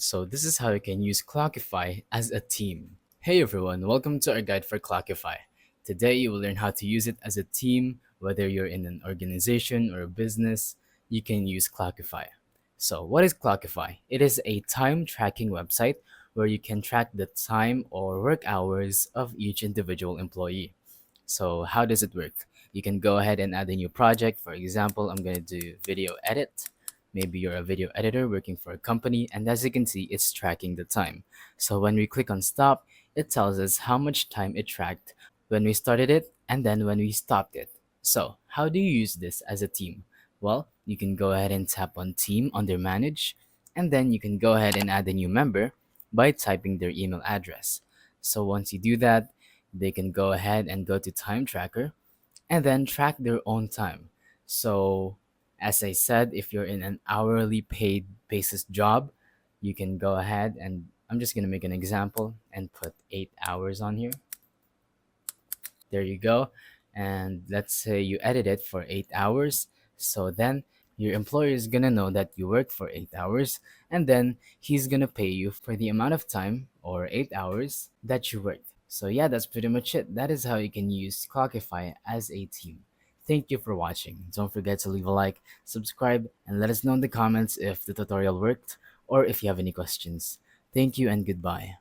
So this is how you can use Clockify as a team. Hey everyone, welcome to our guide for Clockify. Today you will learn how to use it as a team, whether you're in an organization or a business, you can use Clockify. So what is Clockify? It is a time tracking website where you can track the time or work hours of each individual employee. So how does it work? You can go ahead and add a new project. For example, I'm going to do video edit. Maybe you're a video editor working for a company, and as you can see, it's tracking the time. So when we click on stop, it tells us how much time it tracked when we started it and then when we stopped it. So how do you use this as a team? Well, you can go ahead and tap on team under manage, and then you can go ahead and add a new member by typing their email address. So once you do that, they can go ahead and go to time tracker and then track their own time. So, as I said, if you're in an hourly paid basis job, you can go ahead and I'm just going to make an example and put 8 hours on here. There you go. And let's say you edit it for 8 hours. So then your employer is going to know that you worked for 8 hours, and then he's going to pay you for the amount of time or 8 hours that you worked. So yeah, that's pretty much it. That is how you can use Clockify as a team. Thank you for watching. Don't forget to leave a like, subscribe, and let us know in the comments if the tutorial worked or if you have any questions. Thank you and goodbye.